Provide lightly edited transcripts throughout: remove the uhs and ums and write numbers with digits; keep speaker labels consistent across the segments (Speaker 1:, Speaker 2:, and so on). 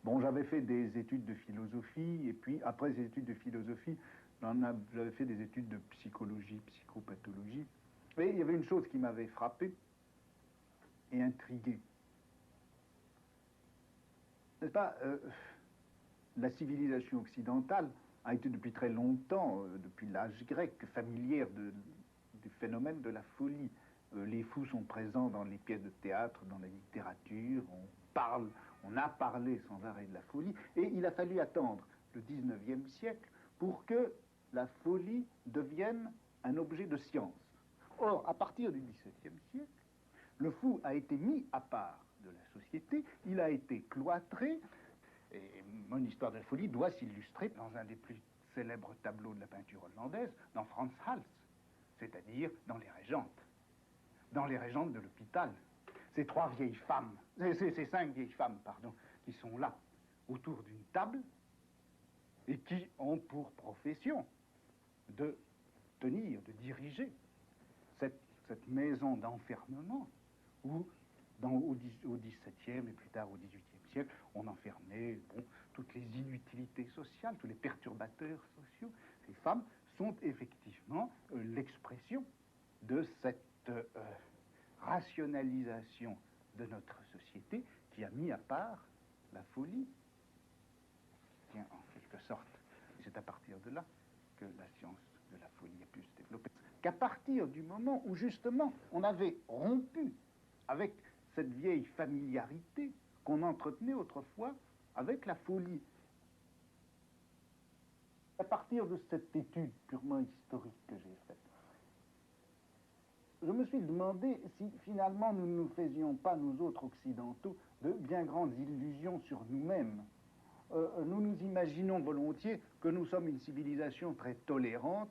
Speaker 1: Bon, j'avais fait des études de philosophie, et puis après ces études de philosophie, j'avais fait des études de psychologie, psychopathologie. Et il y avait une chose qui m'avait frappé et intrigué. N'est-ce pas, la civilisation occidentale a été depuis très longtemps, depuis l'âge grec, familière du phénomène de la folie. Les fous sont présents dans les pièces de théâtre, dans la littérature, on a parlé sans arrêt de la folie, et il a fallu attendre le 19e siècle pour que la folie devienne un objet de science. Or, à partir du 17e siècle, le fou a été mis à part de la société, il a été cloîtré, et mon histoire de la folie doit s'illustrer dans un des plus célèbres tableaux de la peinture hollandaise, dans Frans Hals, c'est-à-dire dans Les Régentes. Dans Les Régentes de l'hôpital. Ces cinq vieilles femmes, pardon, qui sont là, autour d'une table, et qui ont pour profession de tenir, de diriger cette maison d'enfermement où, au XVIIe et plus tard au XVIIIe siècle, on enfermait toutes les inutilités sociales, tous les perturbateurs sociaux. Ces femmes sont effectivement l'expression de cette rationalisation de notre société qui a mis à part la folie. Tiens, en quelque sorte, c'est à partir de là que la science de la folie a pu se développer. Qu'à partir du moment où justement on avait rompu avec cette vieille familiarité qu'on entretenait autrefois avec la folie. À partir de cette étude purement historique que j'ai faite, je me suis demandé si finalement nous ne nous faisions pas, nous autres occidentaux, de bien grandes illusions sur nous-mêmes. Nous nous imaginons volontiers que nous sommes une civilisation très tolérante,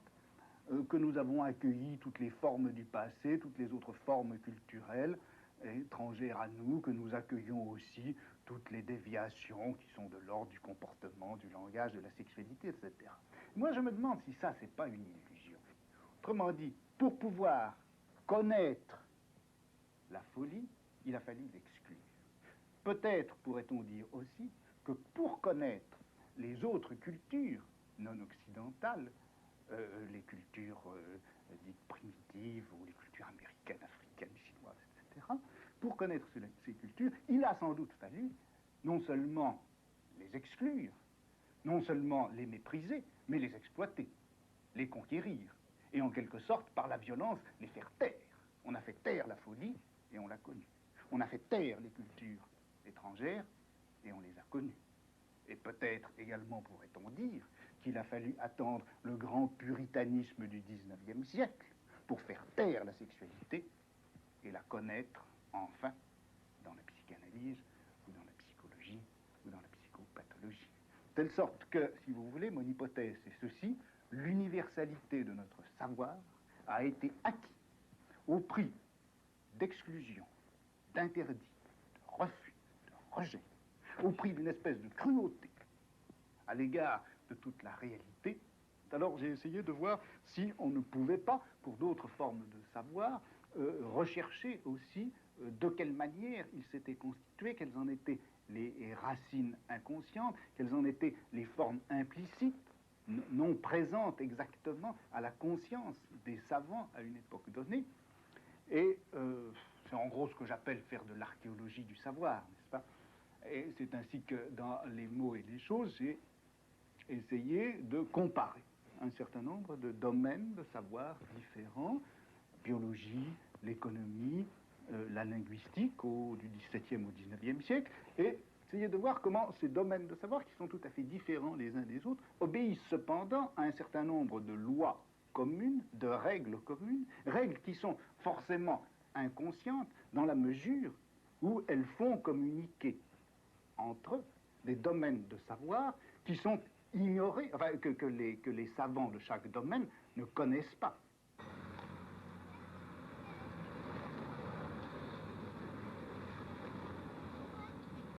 Speaker 1: que nous avons accueilli toutes les formes du passé, toutes les autres formes culturelles étrangères à nous, que nous accueillons aussi toutes les déviations qui sont de l'ordre du comportement, du langage, de la sexualité, etc. Moi, je me demande si ça, c'est pas une illusion. Autrement dit, pour pouvoir connaître la folie, il a fallu l'exclure. Peut-être pourrait-on dire aussi que pour connaître les autres cultures non occidentales, les cultures dites primitives ou les cultures américaines, africaines, chinoises, etc., pour connaître ces cultures, il a sans doute fallu non seulement les exclure, non seulement les mépriser, mais les exploiter, les conquérir, et en quelque sorte, par la violence, les faire taire. On a fait taire la folie et on l'a connue. On a fait taire les cultures étrangères et on les a connues. Et peut-être également pourrait-on dire qu'il a fallu attendre le grand puritanisme du XIXe siècle pour faire taire la sexualité et la connaître enfin dans la psychanalyse ou dans la psychologie ou dans la psychopathologie. De telle sorte que, si vous voulez, mon hypothèse c'est ceci, l'universalité de notre savoir a été acquise au prix d'exclusion, d'interdit, de refus, de rejet, au prix d'une espèce de cruauté à l'égard de toute la réalité. Alors j'ai essayé de voir si on ne pouvait pas, pour d'autres formes de savoir, rechercher aussi de quelle manière il s'était constitué, quelles en étaient les racines inconscientes, quelles en étaient les formes implicites, non présentes exactement à la conscience des savants à une époque donnée. Et c'est en gros ce que j'appelle faire de l'archéologie du savoir, n'est-ce pas? Et c'est ainsi que dans les mots et les choses, j'ai essayé de comparer un certain nombre de domaines de savoir différents, biologie, l'économie, la linguistique du XVIIe au XIXe siècle, et essayer de voir comment ces domaines de savoir, qui sont tout à fait différents les uns des autres, obéissent cependant à un certain nombre de lois communes, de règles communes, règles qui sont forcément inconscientes dans la mesure où elles font communiquer entre eux des domaines de savoir qui sont ignorés, enfin que les savants de chaque domaine ne connaissent pas.